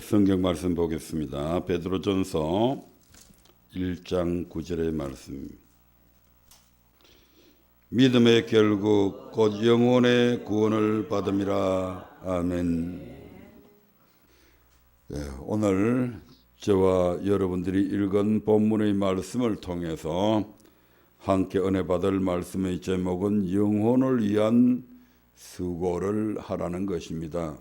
성경 말씀 보겠습니다. 베드로전서 1장 9절의 말씀. 믿음의 결국 곧 영혼의 구원을 받음이라. 아멘. 오늘 저와 여러분들이 읽은 본문의 말씀을 통해서 함께 은혜 받을 말씀의 제목은 영혼을 위한 수고를 하라는 것입니다.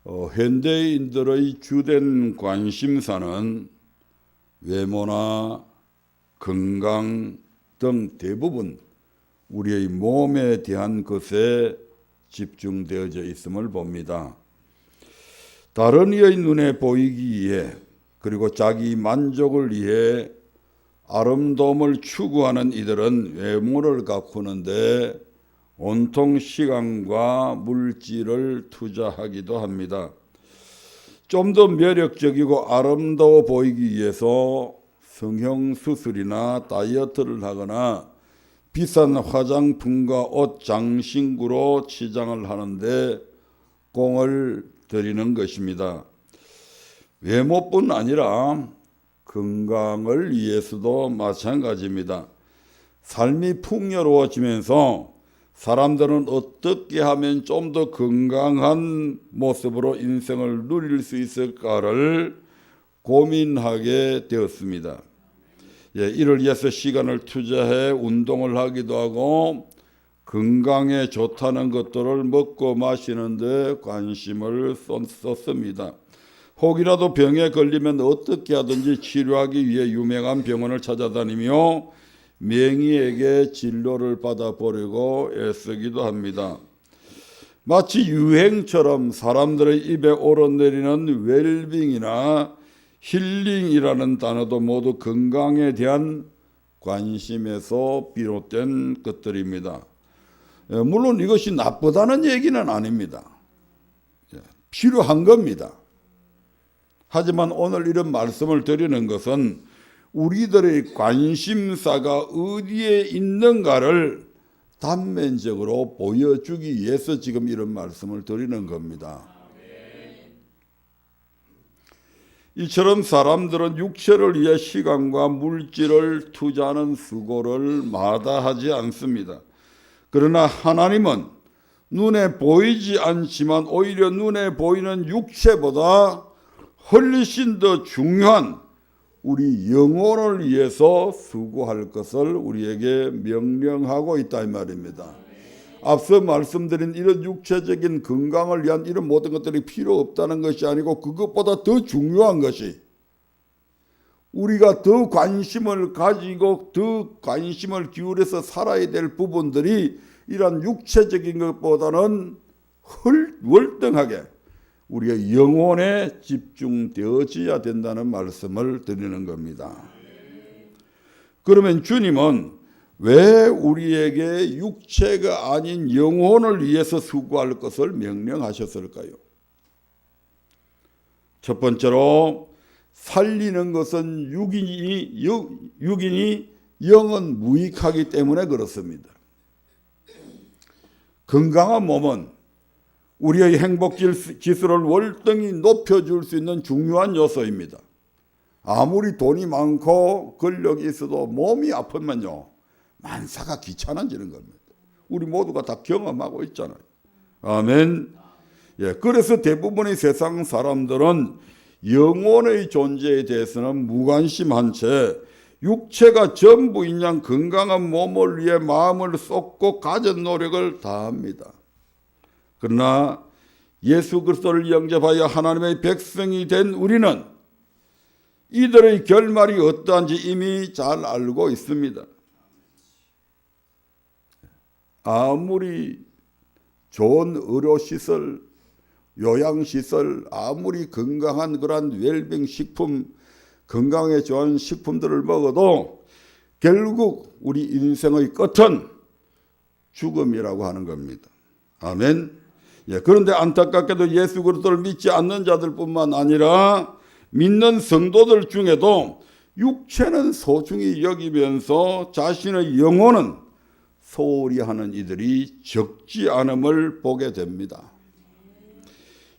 현대인들의 주된 관심사는 외모나 건강 등 대부분 우리의 몸에 대한 것에 집중되어져 있음을 봅니다. 다른 이의 눈에 보이기 위해 그리고 자기 만족을 위해 아름다움을 추구하는 이들은 외모를 가꾸는데 온통 시간과 물질을 투자하기도 합니다. 좀 더 매력적이고 아름다워 보이기 위해서 성형수술이나 다이어트를 하거나 비싼 화장품과 옷, 장신구로 치장을 하는데 공을 들이는 것입니다. 외모뿐 아니라 건강을 위해서도 마찬가지입니다. 삶이 풍요로워지면서 사람들은 어떻게 하면 좀 더 건강한 모습으로 인생을 누릴 수 있을까를 고민하게 되었습니다. 이를 위해서 시간을 투자해 운동을 하기도 하고 건강에 좋다는 것들을 먹고 마시는 데 관심을 썼습니다. 혹이라도 병에 걸리면 어떻게 하든지 치료하기 위해 유명한 병원을 찾아다니며 명의에게 진료를 받아보려고 애쓰기도 합니다. 마치 유행처럼 사람들의 입에 오르내리는 웰빙이나 힐링이라는 단어도 모두 건강에 대한 관심에서 비롯된 것들입니다. 물론 이것이 나쁘다는 얘기는 아닙니다. 필요한 겁니다. 하지만 오늘 이런 말씀을 드리는 것은 우리들의 관심사가 어디에 있는가를 단면적으로 보여주기 위해서 지금 이런 말씀을 드리는 겁니다. 이처럼 사람들은 육체를 위해 시간과 물질을 투자하는 수고를 마다하지 않습니다. 그러나 하나님은 눈에 보이지 않지만 오히려 눈에 보이는 육체보다 훨씬 더 중요한 우리 영혼을 위해서 수고할 것을 우리에게 명령하고 있다 이 말입니다. 앞서 말씀드린 이런 육체적인 건강을 위한 이런 모든 것들이 필요 없다는 것이 아니고 그것보다 더 중요한 것이 우리가 더 관심을 가지고 더 관심을 기울여서 살아야 될 부분들이 이런 육체적인 것보다는 월등하게 우리의 영혼에 집중되어져야 된다는 말씀을 드리는 겁니다. 그러면 주님은 왜 우리에게 육체가 아닌 영혼을 위해서 수고할 것을 명령하셨을까요? 첫 번째로 살리는 것은 육이니 영은 무익하기 때문에 그렇습니다. 건강한 몸은 우리의 행복 지수를 월등히 높여줄 수 있는 중요한 요소입니다. 아무리 돈이 많고 권력이 있어도 몸이 아프면요 만사가 귀찮아지는 겁니다. 우리 모두가 다 경험하고 있잖아요. 아멘. 그래서 대부분의 세상 사람들은 영혼의 존재에 대해서는 무관심한 채 육체가 전부인 양 건강한 몸을 위해 마음을 쏟고 가진 노력을 다합니다. 그러나 예수 그리스도를 영접하여 하나님의 백성이 된 우리는 이들의 결말이 어떠한지 이미 잘 알고 있습니다. 아무리 좋은 의료시설, 요양시설, 아무리 건강한 그런 웰빙 식품, 건강에 좋은 식품들을 먹어도 결국 우리 인생의 끝은 죽음이라고 하는 겁니다. 아멘. 그런데 안타깝게도 예수 그리스도를 믿지 않는 자들뿐만 아니라 믿는 성도들 중에도 육체는 소중히 여기면서 자신의 영혼은 소홀히 하는 이들이 적지 않음을 보게 됩니다.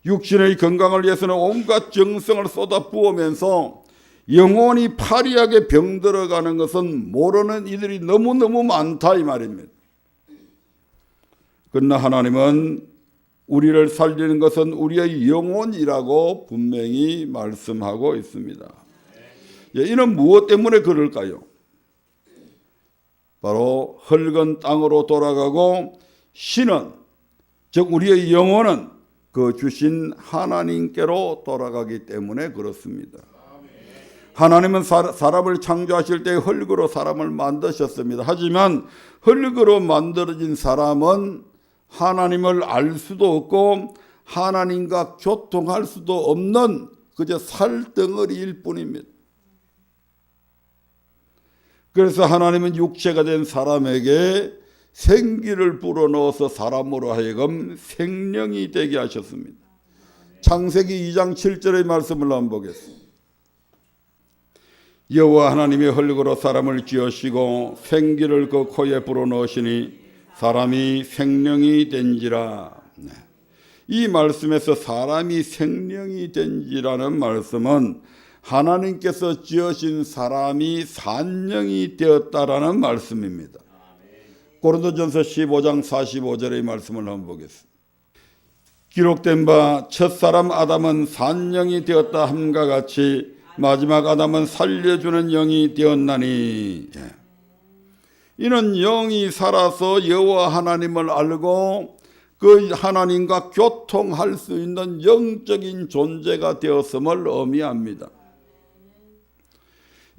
육신의 건강을 위해서는 온갖 정성을 쏟아 부으면서 영혼이 파리하게 병들어가는 것은 모르는 이들이 너무너무 많다 이 말입니다. 그러나 하나님은 우리를 살리는 것은 우리의 영혼이라고 분명히 말씀하고 있습니다. 이는 무엇 때문에 그럴까요? 바로 흙은 땅으로 돌아가고 신은, 즉 우리의 영혼은 그 주신 하나님께로 돌아가기 때문에 그렇습니다. 하나님은 사람을 창조하실 때 흙으로 사람을 만드셨습니다. 하지만 흙으로 만들어진 사람은 하나님을 알 수도 없고 하나님과 교통할 수도 없는 그저 살덩어리일 뿐입니다. 그래서 하나님은 육체가 된 사람에게 생기를 불어넣어서 사람으로 하여금 생명이 되게 하셨습니다. 창세기 2장 7절의 말씀을 한번 보겠습니다. 여호와 하나님이 흙으로 사람을 지으시고 생기를 그 코에 불어넣으시니 사람이 생명이 된지라. 이 말씀에서 사람이 생명이 된지라는 말씀은 하나님께서 지으신 사람이 산령이 되었다라는 말씀입니다. 고린도전서 15장 45절의 말씀을 한번 보겠습니다. 기록된 바 첫사람 아담은 산령이 되었다 함과 같이 마지막 아담은 살려주는 영이 되었나니. 이는 영이 살아서 여호와 하나님을 알고 그 하나님과 교통할 수 있는 영적인 존재가 되었음을 의미합니다.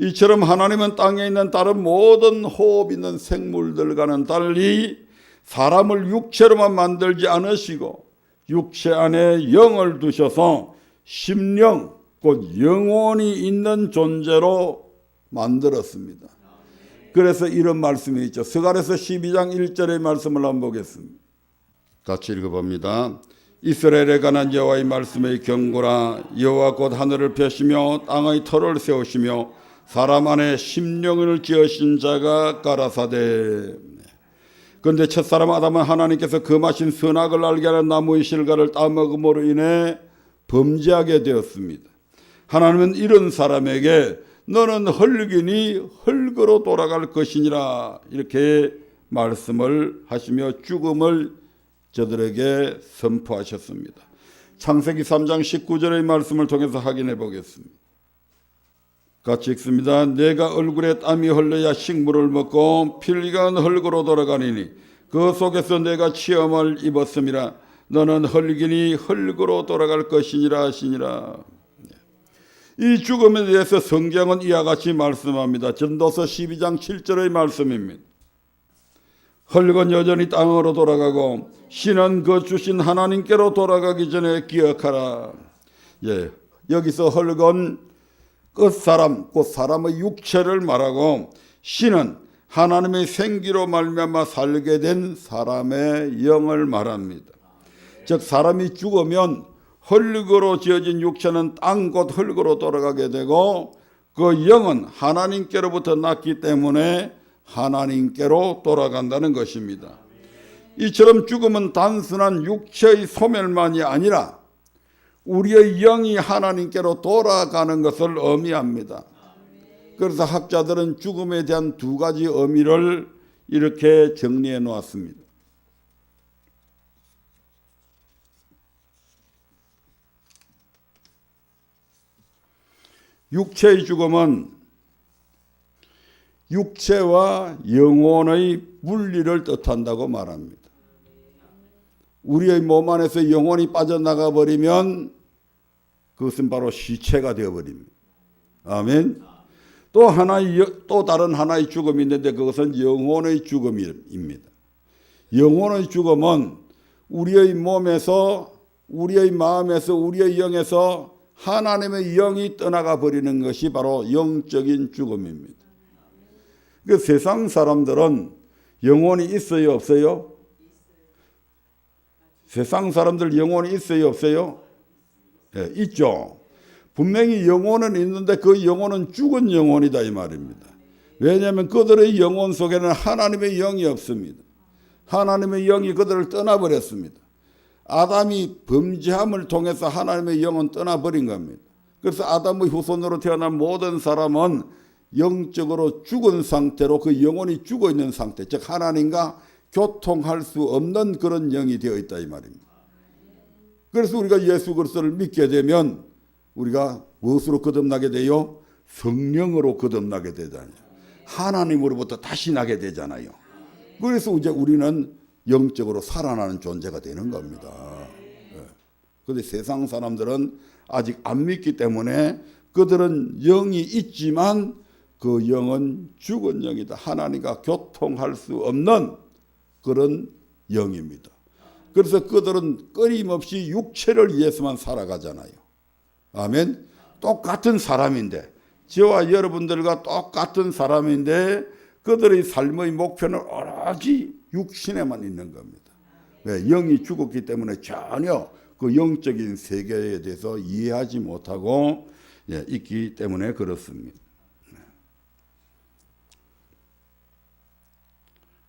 이처럼 하나님은 땅에 있는 다른 모든 호흡 있는 생물들과는 달리 사람을 육체로만 만들지 않으시고 육체 안에 영을 두셔서 심령, 곧 영혼이 있는 존재로 만들었습니다. 그래서 이런 말씀이 있죠. 스가랴서 12장 1절의 말씀을 한번 보겠습니다. 같이 읽어봅니다. 이스라엘에 관한 여호와의 말씀의 경고라. 여호와 곧 하늘을 펴시며 땅의 터를 세우시며 사람 안에 심령을 지으신 자가 가라사대. 그런데 첫사람 아담은 하나님께서 금하신 선악을 알게 하는 나무의 실과를 따먹음으로 인해 범죄하게 되었습니다. 하나님은 이런 사람에게 너는 흙이니 흙으로 돌아갈 것이니라 이렇게 말씀을 하시며 죽음을 저들에게 선포하셨습니다. 창세기 3장 19절의 말씀을 통해서 확인해 보겠습니다. 같이 읽습니다. 내가 얼굴에 땀이 흘러야 식물을 먹고 필기가 흙으로 돌아가니니 그 속에서 내가 치험을 입었음이라. 너는 흙이니 흙으로 돌아갈 것이니라 하시니라. 이 죽음에 대해서 성경은 이와 같이 말씀합니다. 전도서 12장 7절의 말씀입니다. 흙은 여전히 땅으로 돌아가고 신은 그 주신 하나님께로 돌아가기 전에 기억하라. 여기서 흙은 끝사람, 곧 사람의 육체를 말하고 신은 하나님의 생기로 말미암아 살게 된 사람의 영을 말합니다. 즉 사람이 죽으면 흙으로 지어진 육체는 땅 곧 흙으로 돌아가게 되고 그 영은 하나님께로부터 났기 때문에 하나님께로 돌아간다는 것입니다. 이처럼 죽음은 단순한 육체의 소멸만이 아니라 우리의 영이 하나님께로 돌아가는 것을 의미합니다. 그래서 학자들은 죽음에 대한 두 가지 의미를 이렇게 정리해 놓았습니다. 육체의 죽음은 육체와 영혼의 분리를 뜻한다고 말합니다. 우리의 몸 안에서 영혼이 빠져나가 버리면 그것은 바로 시체가 되어버립니다. 아멘. 또 다른 하나의 죽음이 있는데 그것은 영혼의 죽음입니다. 영혼의 죽음은 우리의 몸에서, 우리의 마음에서, 우리의 영에서 하나님의 영이 떠나가 버리는 것이 바로 영적인 죽음입니다. 그 세상 사람들은 영혼이 있어요, 없어요? 세상 사람들 영혼이 있어요, 없어요? 네, 있죠. 분명히 영혼은 있는데 그 영혼은 죽은 영혼이다 이 말입니다. 왜냐하면 그들의 영혼 속에는 하나님의 영이 없습니다. 하나님의 영이 그들을 떠나버렸습니다. 아담이 범죄함을 통해서 하나님의 영은 떠나버린 겁니다. 그래서 아담의 후손으로 태어난 모든 사람은 영적으로 죽은 상태로 그 영혼이 죽어 있는 상태, 즉 하나님과 교통할 수 없는 그런 영이 되어 있다 이 말입니다. 그래서 우리가 예수 그리스도를 믿게 되면 우리가 무엇으로 거듭나게 돼요? 성령으로 거듭나게 되잖아요. 하나님으로부터 다시 나게 되잖아요. 그래서 이제 우리는 영적으로 살아나는 존재가 되는 겁니다. 그런데 세상 사람들은 아직 안 믿기 때문에 그들은 영이 있지만 그 영은 죽은 영이다. 하나님과 교통할 수 없는 그런 영입니다. 그래서 그들은 끊임없이 육체를 위해서만 살아가잖아요. 아멘. 똑같은 사람인데, 저와 여러분들과 똑같은 사람인데 그들의 삶의 목표는 오로지 육신에만 있는 겁니다. 왜? 영이 죽었기 때문에 전혀 그 영적인 세계에 대해서 이해하지 못하고 있기 때문에 그렇습니다.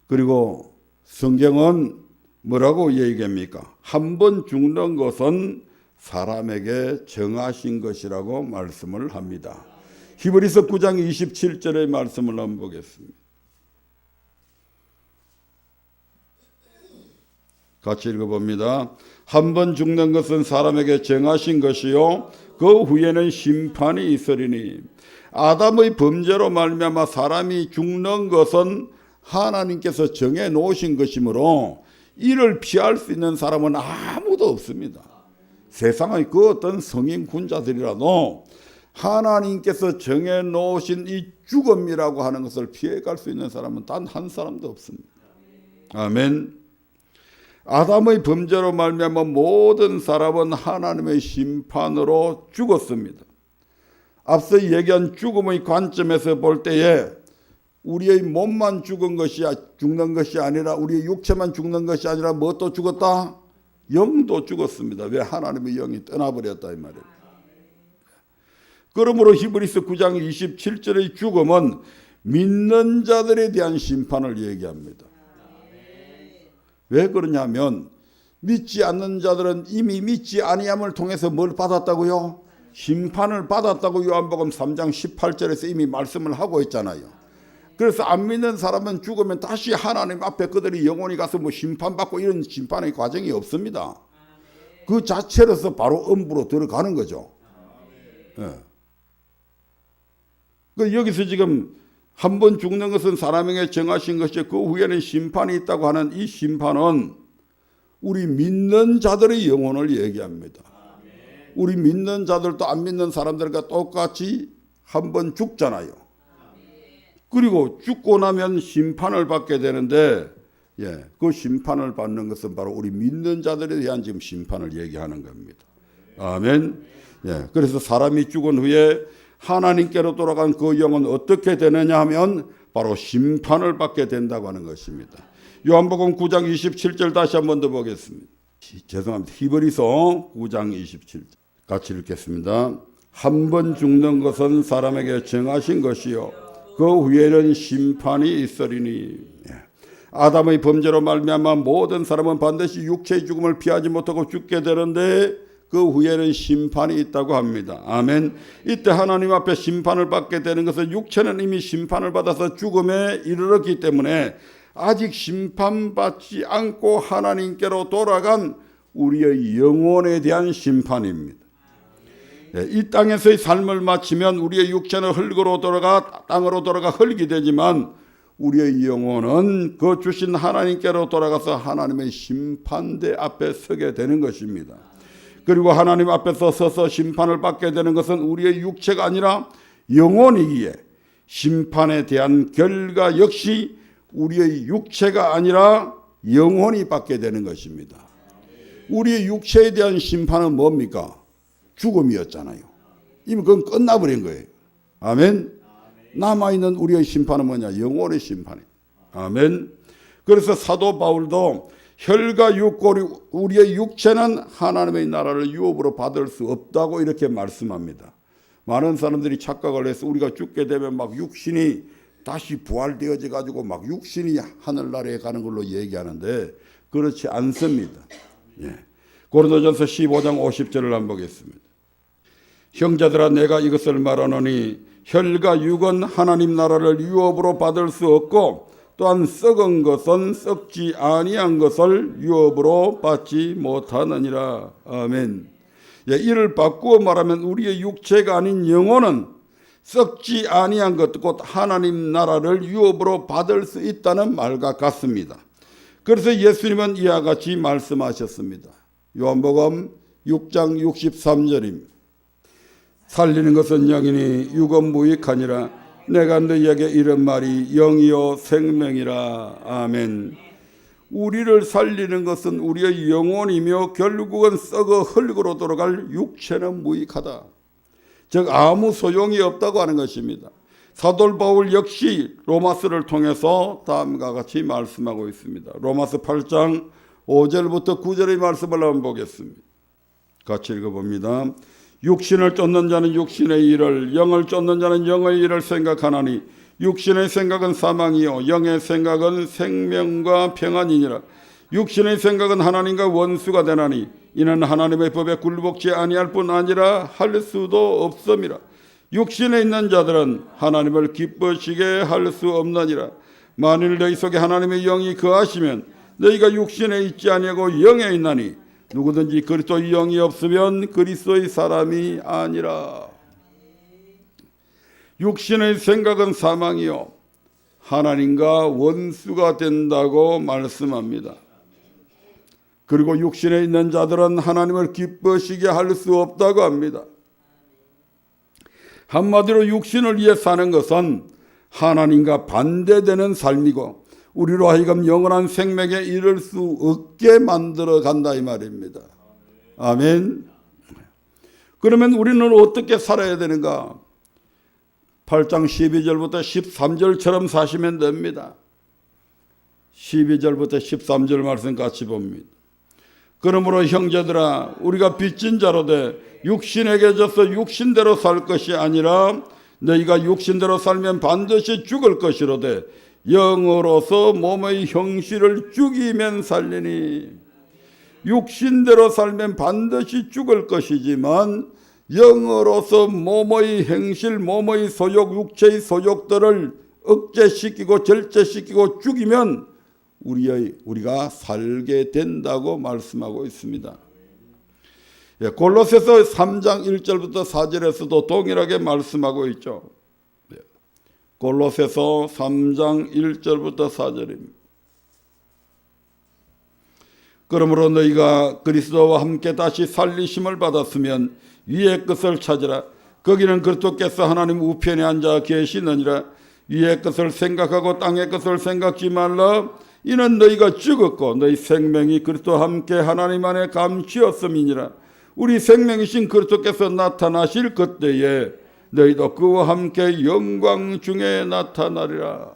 그리고 성경은 뭐라고 얘기합니까? 한 번 죽는 것은 사람에게 정하신 것이라고 말씀을 합니다. 히브리서 9장 27절의 말씀을 한번 보겠습니다. 같이 읽어봅니다. 한 번 죽는 것은 사람에게 정하신 것이요 그 후에는 심판이 있으리니 아담의 범죄로 말미암아 사람이 죽는 것은 하나님께서 정해 놓으신 것이므로 이를 피할 수 있는 사람은 아무도 없습니다. 세상의 그 어떤 성인 군자들이라도 하나님께서 정해 놓으신 이 죽음이라고 하는 것을 피해갈 수 있는 사람은 단 한 사람도 없습니다. 아멘. 아담의 범죄로 말미암아 모든 사람은 하나님의 심판으로 죽었습니다. 앞서 얘기한 죽음의 관점에서 볼 때에 우리의 몸만 죽는 것이 아니라 우리의 육체만 죽는 것이 아니라 무엇도 죽었다? 영도 죽었습니다. 왜? 하나님의 영이 떠나버렸다 이 말이에요. 그러므로 히브리서 9장 27절의 죽음은 믿는 자들에 대한 심판을 얘기합니다. 왜 그러냐면 믿지 않는 자들은 이미 믿지 아니함을 통해서 뭘 받았다고요? 심판을 받았다고 요한복음 3장 18절에서 이미 말씀을 하고 있잖아요. 그래서 안 믿는 사람은 죽으면 다시 하나님 앞에 그들이 영원히 가서 뭐 심판받고 이런 심판의 과정이 없습니다. 그 자체로서 바로 음부로 들어가는 거죠. 그 여기서 지금 한 번 죽는 것은 사람에게 정하신 것이 그 후에는 심판이 있다고 하는 이 심판은 우리 믿는 자들의 영혼을 얘기합니다. 우리 믿는 자들도 안 믿는 사람들과 똑같이 한 번 죽잖아요. 그리고 죽고 나면 심판을 받게 되는데 그 심판을 받는 것은 바로 우리 믿는 자들에 대한 지금 심판을 얘기하는 겁니다. 아멘. 그래서 사람이 죽은 후에 하나님께로 돌아간 그 영은 어떻게 되느냐 하면 바로 심판을 받게 된다고 하는 것입니다. 요한복음 9장 27절 다시 한 번 더 보겠습니다. 죄송합니다. 히브리서 9장 27절 같이 읽겠습니다. 한 번 죽는 것은 사람에게 정하신 것이요 그 후에는 심판이 있으리니 아담의 범죄로 말미암아 모든 사람은 반드시 육체의 죽음을 피하지 못하고 죽게 되는데 그 후에는 심판이 있다고 합니다. 아멘. 이때 하나님 앞에 심판을 받게 되는 것은 육체는 이미 심판을 받아서 죽음에 이르렀기 때문에 아직 심판받지 않고 하나님께로 돌아간 우리의 영혼에 대한 심판입니다. 이 땅에서의 삶을 마치면 우리의 육체는 흙으로 돌아가 땅으로 돌아가 흙이 되지만 우리의 영혼은 그 주신 하나님께로 돌아가서 하나님의 심판대 앞에 서게 되는 것입니다. 그리고 하나님 앞에서 서서 심판을 받게 되는 것은 우리의 육체가 아니라 영혼이기에 심판에 대한 결과 역시 우리의 육체가 아니라 영혼이 받게 되는 것입니다. 우리의 육체에 대한 심판은 뭡니까? 죽음이었잖아요. 이미 그건 끝나버린 거예요. 아멘. 남아있는 우리의 심판은 뭐냐? 영혼의 심판이에요. 아멘. 그래서 사도 바울도 혈과 육골이 우리의 육체는 하나님의 나라를 유업으로 받을 수 없다고 이렇게 말씀합니다. 많은 사람들이 착각을 해서 우리가 죽게 되면 막 육신이 다시 부활되어져 가지고 막 육신이 하늘나라에 가는 걸로 얘기하는데 그렇지 않습니다. 고린도전서 15장 50절을 한번 보겠습니다. 형제들아 내가 이것을 말하노니 혈과 육은 하나님 나라를 유업으로 받을 수 없고 또한 썩은 것은 썩지 아니한 것을 유업으로 받지 못하느니라. 아멘. 예, 이를 바꾸어 말하면 우리의 육체가 아닌 영혼은 썩지 아니한 것, 곧 하나님 나라를 유업으로 받을 수 있다는 말과 같습니다. 그래서 예수님은 이와 같이 말씀하셨습니다. 요한복음 6장 63절입니다. 살리는 것은 영이니 육은 무익하니라. 내가 너희에게 이런 말이 영이요 생명이라. 아멘. 우리를 살리는 것은 우리의 영혼이며 결국은 썩어 흙으로 돌아갈 육체는 무익하다. 즉 아무 소용이 없다고 하는 것입니다. 사도 바울 역시 로마서를 통해서 다음과 같이 말씀하고 있습니다. 로마서 8장 5절부터 9절의 말씀을 한번 보겠습니다. 같이 읽어봅니다. 육신을 쫓는 자는 육신의 일을, 영을 쫓는 자는 영의 일을 생각하나니 육신의 생각은 사망이요 영의 생각은 생명과 평안이니라. 육신의 생각은 하나님과 원수가 되나니 이는 하나님의 법에 굴복지 아니할 뿐 아니라 할 수도 없음이라. 육신에 있는 자들은 하나님을 기쁘시게 할 수 없느니라. 만일 너희 속에 하나님의 영이 거하시면 너희가 육신에 있지 아니하고 영에 있나니 누구든지 그리스도의 영이 없으면 그리스도의 사람이 아니라. 육신의 생각은 사망이요 하나님과 원수가 된다고 말씀합니다. 그리고 육신에 있는 자들은 하나님을 기쁘시게 할 수 없다고 합니다. 한마디로 육신을 위해 사는 것은 하나님과 반대되는 삶이고 우리로 하여금 영원한 생명에 이를 수 없게 만들어 간다 이 말입니다. 아멘. 그러면 우리는 어떻게 살아야 되는가? 8장 12절부터 13절처럼 사시면 됩니다. 12절부터 13절 말씀 같이 봅니다. 그러므로 형제들아 우리가 빚진 자로 돼 육신에게 져서 육신대로 살 것이 아니라 너희가 육신대로 살면 반드시 죽을 것이로되 영으로서 몸의 형실을 죽이면 살리니. 육신대로 살면 반드시 죽을 것이지만 영으로서 몸의 행실, 몸의 소욕, 육체의 소욕들을 억제시키고 절제시키고 죽이면 우리가 살게 된다고 말씀하고 있습니다. 예, 골로새서 3장 1절부터 4절에서도 동일하게 말씀하고 있죠. 예, 골로새서 3장 1절부터 4절입니다. 그러므로 너희가 그리스도와 함께 다시 살리심을 받았으면 위의 것을 찾으라. 거기는 그리스도께서 하나님 우편에 앉아 계시느니라. 위의 것을 생각하고 땅의 것을 생각지 말라. 이는 너희가 죽었고 너희 생명이 그리스도와 함께 하나님 안에 감추었음이니라. 우리 생명이신 그리스도께서 나타나실 그때에 너희도 그와 함께 영광 중에 나타나리라.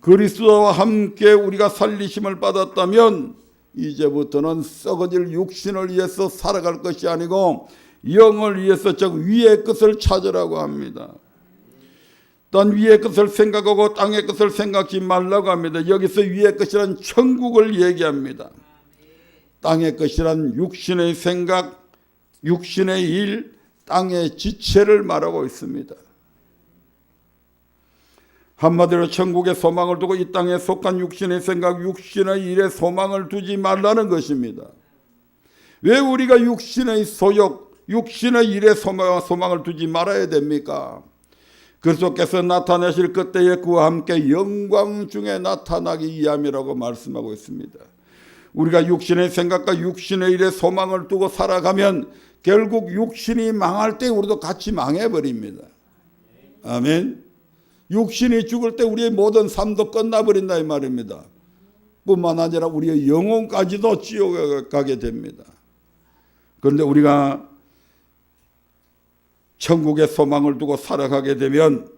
그리스도와 함께 우리가 살리심을 받았다면 이제부터는 썩어질 육신을 위해서 살아갈 것이 아니고 영을 위해서 즉 위의 것을 찾으라고 합니다. 단 위의 것을 생각하고 땅의 것을 생각지 말라고 합니다. 여기서 위의 것이란 천국을 얘기합니다. 땅의 것이란 육신의 생각, 육신의 일, 땅의 지체를 말하고 있습니다. 한마디로 천국의 소망을 두고 이 땅에 속한 육신의 생각, 육신의 일에 소망을 두지 말라는 것입니다. 왜 우리가 육신의 소욕, 육신의 일에 소망을 두지 말아야 됩니까? 그리스도께서 나타나실 그때에 그와 함께 영광 중에 나타나기 위함이라고 말씀하고 있습니다. 우리가 육신의 생각과 육신의 일에 소망을 두고 살아가면 결국 육신이 망할 때 우리도 같이 망해버립니다. 아멘. 육신이 죽을 때 우리의 모든 삶도 끝나버린다 이 말입니다. 뿐만 아니라 우리의 영혼까지도 지옥에 가게 됩니다. 그런데 우리가 천국의 소망을 두고 살아가게 되면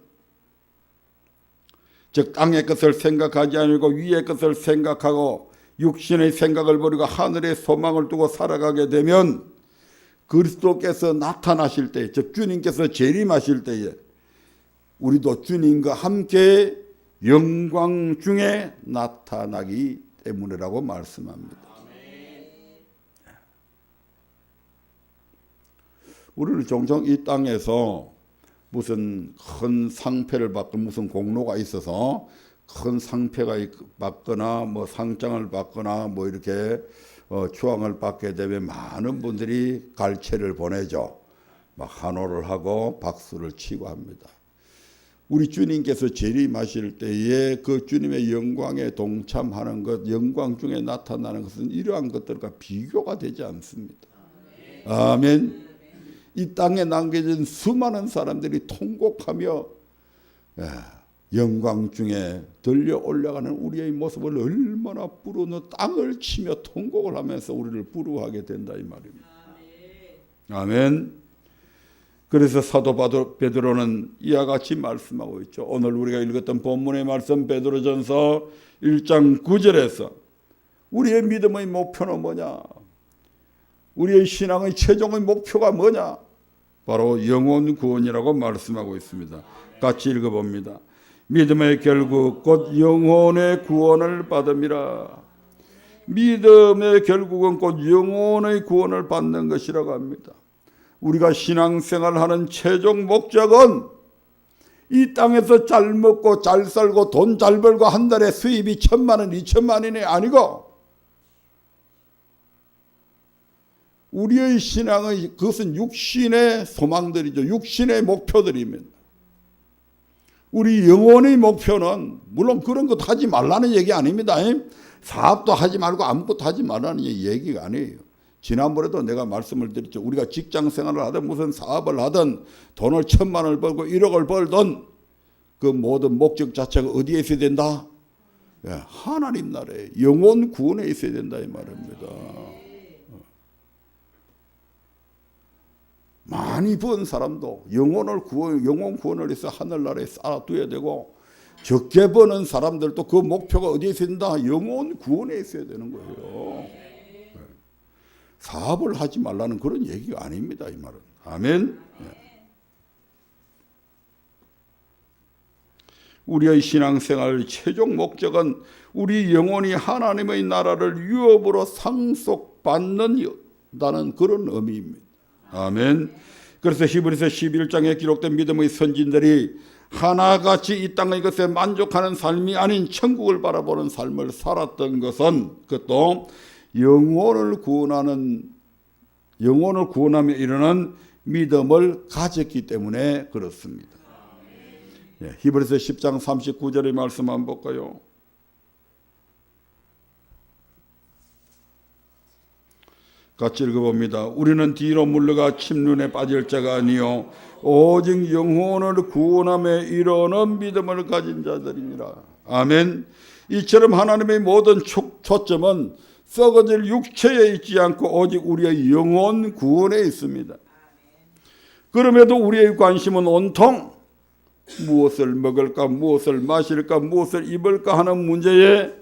즉 땅의 것을 생각하지 않고 위의 것을 생각하고 육신의 생각을 버리고 하늘의 소망을 두고 살아가게 되면 그리스도께서 나타나실 때, 즉 주님께서 재림하실 때에 우리도 주님과 함께 영광 중에 나타나기 때문이라고 말씀합니다. 우리는 종종 이 땅에서 무슨 큰 상패를 받거나 무슨 공로가 있어서 큰 상패가 받거나 뭐 상장을 받거나 뭐 이렇게 추앙을 받게 되면 많은 분들이 갈채를 보내죠. 막 환호를 하고 박수를 치고 합니다. 우리 주님께서 재림하실 때에 그 주님의 영광에 동참하는 것, 영광 중에 나타나는 것은 이러한 것들과 비교가 되지 않습니다. 아멘. 이 땅에 남겨진 수많은 사람들이 통곡하며 영광 중에 들려 올라가는 우리의 모습을 얼마나 부르는 땅을 치며 통곡을 하면서 우리를 부르하게 된다 이 말입니다. 아멘. 그래서 사도 베드로는 이와 같이 말씀하고 있죠. 오늘 우리가 읽었던 본문의 말씀 베드로전서 1장 9절에서 우리의 믿음의 목표는 뭐냐? 우리의 신앙의 최종의 목표가 뭐냐? 바로 영혼 구원이라고 말씀하고 있습니다. 같이 읽어봅니다. 믿음의 결국 곧 영혼의 구원을 받음이라. 믿음의 결국은 곧 영혼의 구원을 받는 것이라고 합니다. 우리가 신앙생활하는 최종 목적은 이 땅에서 잘 먹고 잘 살고 돈 잘 벌고 한 달에 수입이 1,000만 원, 2,000만 원이 아니고 우리의 신앙의 그것은 육신의 소망들이죠. 육신의 목표들입니다. 우리 영혼의 목표는 물론 그런 것 하지 말라는 얘기 아닙니다. 사업도 하지 말고 아무것도 하지 말라는 얘기가 아니에요. 지난번에도 내가 말씀을 드렸죠. 우리가 직장 생활을 하든 무슨 사업을 하든 돈을 1,000만 원을 벌고 1억을 벌든 그 모든 목적 자체가 어디에 있어야 된다? 하나님 나라에 영혼 구원에 있어야 된다 이 말입니다. 많이 번 사람도 영혼 구원을 위해서 하늘나라에 쌓아둬야 되고 적게 버는 사람들도 그 목표가 어디에 있어야 된다? 영혼 구원에 있어야 되는 거예요. 사업을 하지 말라는 그런 얘기가 아닙니다. 이 말은. 아멘. 우리의 신앙생활 최종 목적은 우리 영혼이 하나님의 나라를 유업으로 상속받는다는 그런 의미입니다. 아멘. 그래서 히브리서 11장에 기록된 믿음의 선진들이 하나같이 이 땅의 것에 만족하는 삶이 아닌 천국을 바라보는 삶을 살았던 것은 그것도 영혼을 구원하며 이르는 믿음을 가졌기 때문에 그렇습니다. 히브리서 10장 39절의 말씀 한번 볼까요? 같이 읽어봅니다. 우리는 뒤로 물러가 침륜에 빠질 자가 아니요 오직 영혼을 구원하며 이르는 믿음을 가진 자들이니라. 아멘. 이처럼 하나님의 모든 초점은 썩어질 육체에 있지 않고 오직 우리의 영혼 구원에 있습니다. 그럼에도 우리의 관심은 온통 무엇을 먹을까, 무엇을 마실까, 무엇을 입을까 하는 문제에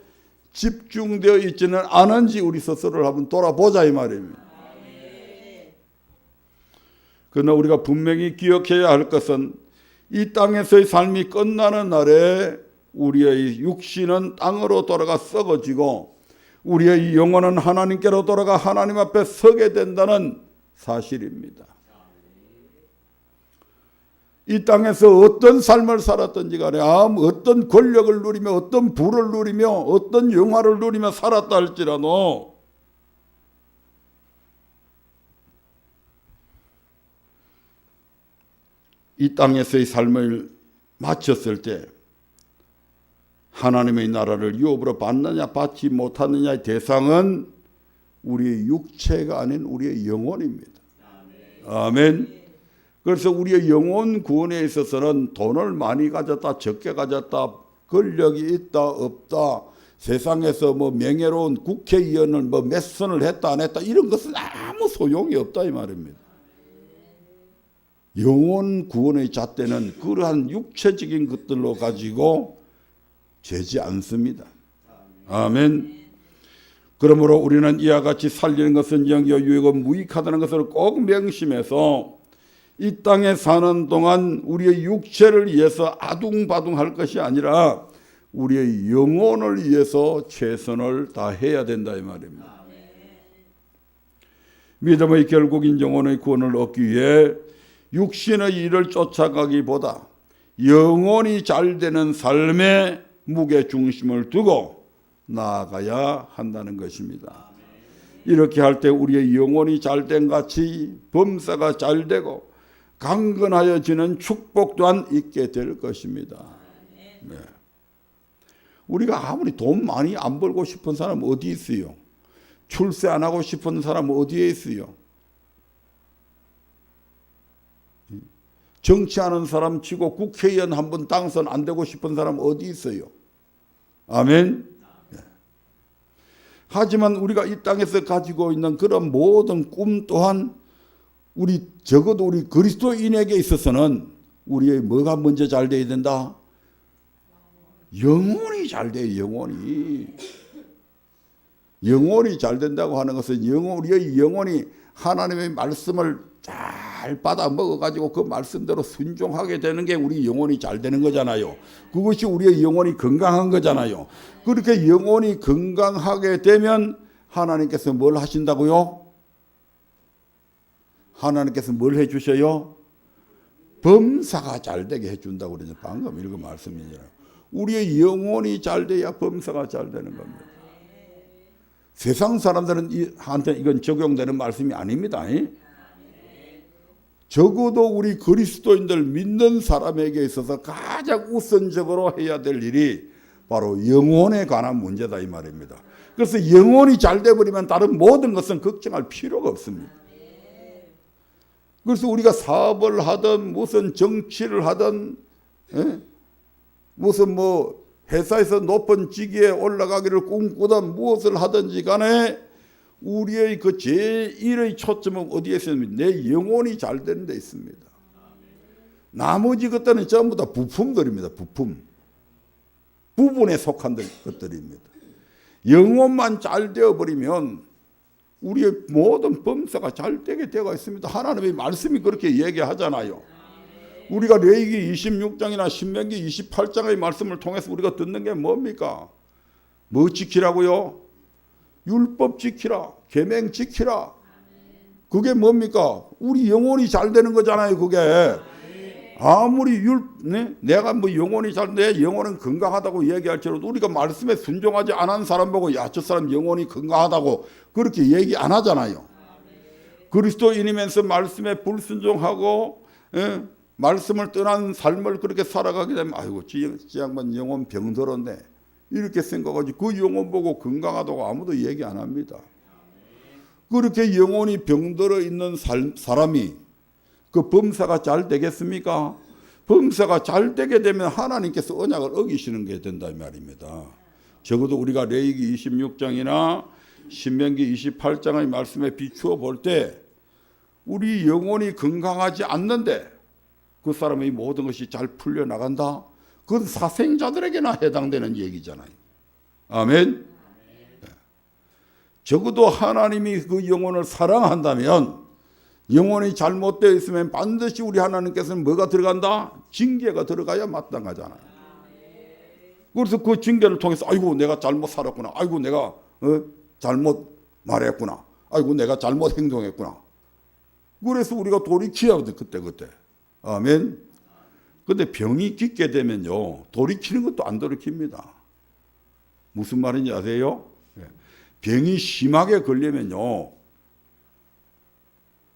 집중되어 있지는 않은지 우리 스스로를 한번 돌아보자 이 말입니다. 그러나 우리가 분명히 기억해야 할 것은 이 땅에서의 삶이 끝나는 날에 우리의 육신은 땅으로 돌아가 썩어지고 우리의 영혼은 하나님께로 돌아가 하나님 앞에 서게 된다는 사실입니다. 이 땅에서 어떤 삶을 살았든지 간에 어떤 권력을 누리며 어떤 부를 누리며 어떤 영화를 누리며 살았다 할지라도 이 땅에서의 삶을 마쳤을 때 하나님의 나라를 유업으로 받느냐 받지 못하느냐의 대상은 우리의 육체가 아닌 우리의 영혼입니다. 아멘. 그래서 우리의 영혼 구원에 있어서는 돈을 많이 가졌다 적게 가졌다 권력이 있다 없다 세상에서 뭐 명예로운 국회의원을 뭐 몇 선을 했다 안 했다 이런 것은 아무 소용이 없다 이 말입니다. 영혼 구원의 잣대는 그러한 육체적인 것들로 가지고 재지 않습니다. 아멘. 그러므로 우리는 이와 같이 살리는 것은 영이요 유익고 무익하다는 것을 꼭 명심해서 이 땅에 사는 동안 우리의 육체를 위해서 아둥바둥할 것이 아니라 우리의 영혼을 위해서 최선을 다해야 된다 이 말입니다. 믿음의 결국인 영혼의 구원을 얻기 위해 육신의 일을 쫓아가기보다 영혼이 잘 되는 삶에 무게 중심을 두고 나아가야 한다는 것입니다. 이렇게 할 때 우리의 영혼이 잘된 같이 범사가 잘 되고 강건하여지는 축복 또한 있게 될 것입니다. 네. 우리가 아무리 돈 많이 안 벌고 싶은 사람 어디 있어요? 출세 안 하고 싶은 사람 어디에 있어요? 정치하는 사람 치고 국회의원 한번 당선 안 되고 싶은 사람 어디 있어요? 아멘. 네. 하지만 우리가 이 땅에서 가지고 있는 그런 모든 꿈 또한 적어도 우리 그리스도인에게 있어서는 우리의 뭐가 먼저 잘 돼야 된다? 영혼이 잘 돼요. 영혼이 잘 된다고 하는 것은 우리의 영혼이 하나님의 말씀을 잘 받아 먹어가지고 그 말씀대로 순종하게 되는 게 우리 영혼이 잘 되는 거잖아요. 그것이 우리의 영혼이 건강한 거잖아요. 그렇게 영혼이 건강하게 되면 하나님께서 뭘 하신다고요? 하나님께서 뭘 해주셔요? 범사가 잘 되게 해준다고 그러죠. 방금 읽은 말씀이잖아요. 우리의 영혼이 잘 돼야 범사가 잘 되는 겁니다. 세상 사람들은 한테 이건 적용되는 말씀이 아닙니다. 적어도 우리 그리스도인들 믿는 사람에게 있어서 가장 우선적으로 해야 될 일이 바로 영혼에 관한 문제다 이 말입니다. 그래서 영혼이 잘 돼버리면 다른 모든 것은 걱정할 필요가 없습니다. 그래서 우리가 사업을 하든 무슨 정치를 하든 무슨 회사에서 높은 직위에 올라가기를 꿈꾸든 무엇을 하든지 간에 우리의 그 제1의 초점은 어디에 있습니까? 내 영혼이 잘 되는 데 있습니다. 나머지 것들은 전부 다 부품들입니다. 부분에 속한 것들입니다. 영혼만 잘 되어버리면 우리의 모든 범사가 잘 되게 되어 있습니다. 하나님의 말씀이 그렇게 얘기하잖아요. 우리가 레위기 26장이나 신명기 28장의 말씀을 통해서 우리가 듣는 게 뭡니까? 뭐 지키라고요? 율법 지키라, 계명 지키라. 그게 뭡니까? 우리 영혼이 잘 되는 거잖아요. 그게 아무리 내가 영혼이 내 영혼은 건강하다고 얘기할지라도 우리가 말씀에 순종하지 않은 사람 보고 야, 저 사람 영혼이 건강하다고 그렇게 얘기 안 하잖아요. 그리스도인이면서 말씀에 불순종하고 말씀을 떠난 삶을 그렇게 살아가게 되면 아이고 지 양반 영혼 병들었네 이렇게 생각하지 그 영혼 보고 건강하다고 아무도 얘기 안 합니다. 그렇게 영혼이 병들어 있는 사람이 그 범사가 잘 되겠습니까? 범사가 잘 되게 되면 하나님께서 언약을 어기시는 게 된다 이 말입니다. 적어도 우리가 레위기 26장이나 신명기 28장의 말씀에 비추어 볼 때 우리 영혼이 건강하지 않는데 그 사람의 모든 것이 잘 풀려나간다? 그건 사생자들에게나 해당되는 얘기잖아요. 아멘. 적어도 하나님이 그 영혼을 사랑한다면 영혼이 잘못되어 있으면 반드시 우리 하나님께서는 뭐가 들어간다? 징계가 들어가야 마땅하잖아요. 그래서 그 징계를 통해서 아이고 내가 잘못 살았구나. 아이고 내가 잘못 말했구나. 아이고 내가 잘못 행동했구나. 그래서 우리가 돌이켜야 돼 그때. 아멘. 근데 병이 깊게 되면요 돌이키는 것도 안 돌이킵니다. 무슨 말인지 아세요? 병이 심하게 걸리면요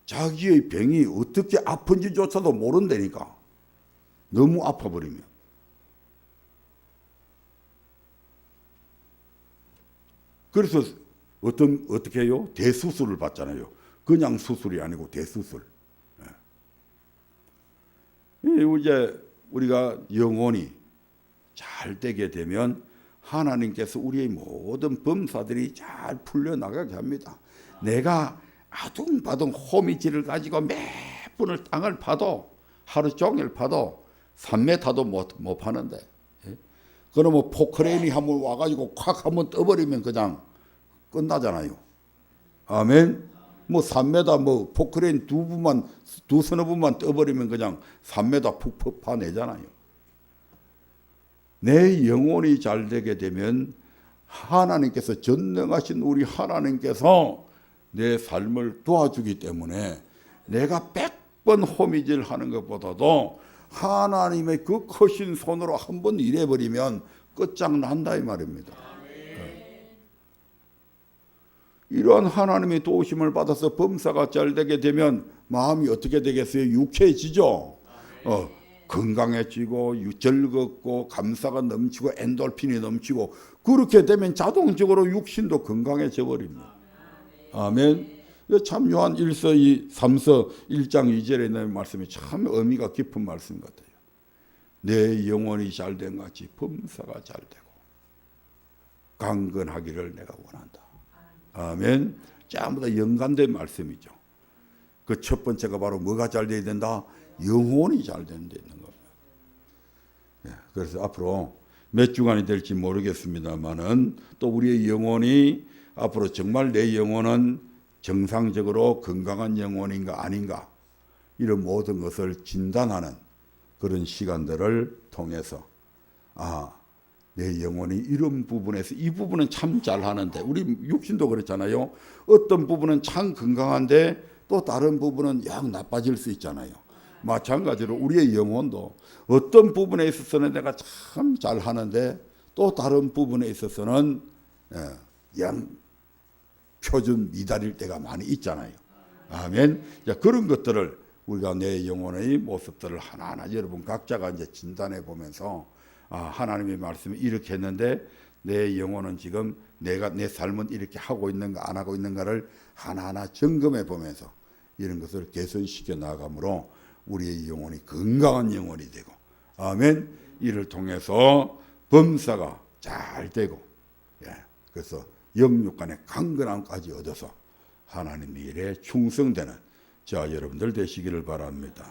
자기의 병이 어떻게 아픈지조차도 모른다니까. 너무 아파버리면. 그래서 어떻게 해요? 대수술을 받잖아요. 그냥 수술이 아니고 대수술. 이제 우리가 영혼이 잘 되게 되면 하나님께서 우리의 모든 범사들이 잘 풀려나가게 합니다. 내가 아둥바둥 호미질을 가지고 몇 분을 땅을 파도 하루 종일 파도 3m도 못 파는데 그러면 포크레인이 한번 와가지고 콱 한번 떠버리면 그냥 끝나잖아요. 아멘. 3m 포크레인 두서너 분만 떠버리면 그냥 3m 푹 파내잖아요. 내 영혼이 잘 되게 되면 하나님께서 전능하신 우리 하나님께서 내 삶을 도와주기 때문에 내가 100번 호미질 하는 것보다도 하나님의 그 크신 손으로 한번 일해버리면 끝장난다 이 말입니다. 이러한 하나님의 도우심을 받아서 범사가 잘 되게 되면 마음이 어떻게 되겠어요? 유쾌해지죠. 건강해지고 즐겁고 감사가 넘치고 엔돌핀이 넘치고 그렇게 되면 자동적으로 육신도 건강해져 버립니다. 아멘. 참 요한 1서 3서 1장 2절에 있는 말씀이 참 의미가 깊은 말씀 같아요. 내 영혼이 잘된 같이 범사가 잘 되고 강건하기를 내가 원한다. 아멘. 전부 다 연관된 말씀이죠. 그 첫 번째가 바로 뭐가 잘 돼야 된다? 영혼이 잘 되는 데 있는 겁니다. 그래서 앞으로 몇 주간이 될지 모르겠습니다만은 또 우리의 영혼이 앞으로 정말 내 영혼은 정상적으로 건강한 영혼인가 아닌가 이런 모든 것을 진단하는 그런 시간들을 통해서 내 영혼이 이런 부분에서 이 부분은 참 잘하는데 우리 육신도 그렇잖아요. 어떤 부분은 참 건강한데 또 다른 부분은 약 나빠질 수 있잖아요. 마찬가지로 우리의 영혼도 어떤 부분에 있어서는 내가 참 잘하는데 또 다른 부분에 있어서는 양 표준 미달일 때가 많이 있잖아요. 아멘. 그런 것들을 우리가 내 영혼의 모습들을 하나하나 여러분 각자가 이제 진단해 보면서 하나님의 말씀이 이렇게 했는데 내 영혼은 지금 내가 내 삶은 이렇게 하고 있는가 안 하고 있는가를 하나하나 점검해 보면서 이런 것을 개선시켜 나가므로 우리의 영혼이 건강한 영혼이 되고 아멘. 이를 통해서 범사가 잘 되고 그래서 영육간의 강건함까지 얻어서 하나님의 일에 충성되는 자 여러분들 되시기를 바랍니다.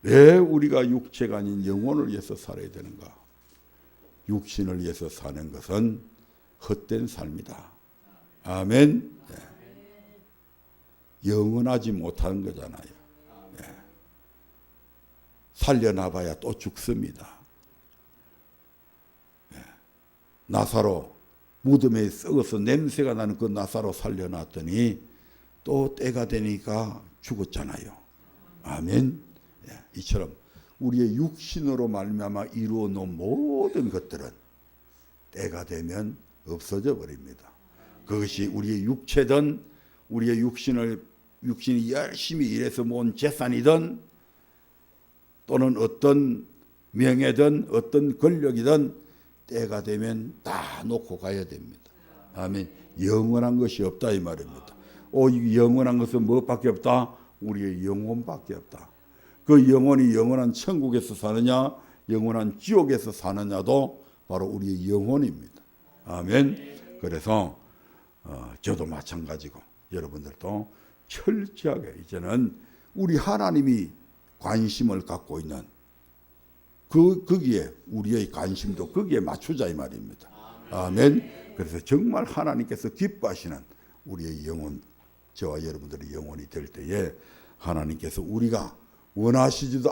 왜 우리가 육체가 아닌 영혼을 위해서 살아야 되는가? 육신을 위해서 사는 것은 헛된 삶이다. 아멘. 영원하지 못하는 거잖아요. 살려놔봐야 또 죽습니다. 나사로 무덤에 썩어서 냄새가 나는 그 나사로 살려놨더니 또 때가 되니까 죽었잖아요. 아멘. 이처럼 우리의 육신으로 말미암아 이루어 놓은 모든 것들은 때가 되면 없어져 버립니다. 그것이 우리의 육체든 우리의 육신이 열심히 일해서 모은 재산이든 또는 어떤 명예든 어떤 권력이든 때가 되면 다 놓고 가야 됩니다. 아멘. 영원한 것이 없다 이 말입니다. 영원한 것은 무엇밖에 없다? 우리의 영혼밖에 없다. 그 영혼이 영원한 천국에서 사느냐 영원한 지옥에서 사느냐도 바로 우리의 영혼입니다. 아멘. 그래서 저도 마찬가지고 여러분들도 철저하게 이제는 우리 하나님이 관심을 갖고 있는 거기에 우리의 관심도 거기에 맞추자 이 말입니다. 아멘. 그래서 정말 하나님께서 기뻐하시는 우리의 영혼, 저와 여러분들의 영혼이 될 때에 하나님께서 우리가 원하시지도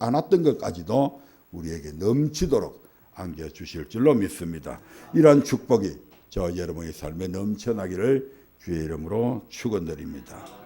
않았던 것까지도 우리에게 넘치도록 안겨주실 줄로 믿습니다. 이러한 축복이 저와 여러분의 삶에 넘쳐나기를 주의 이름으로 축원드립니다.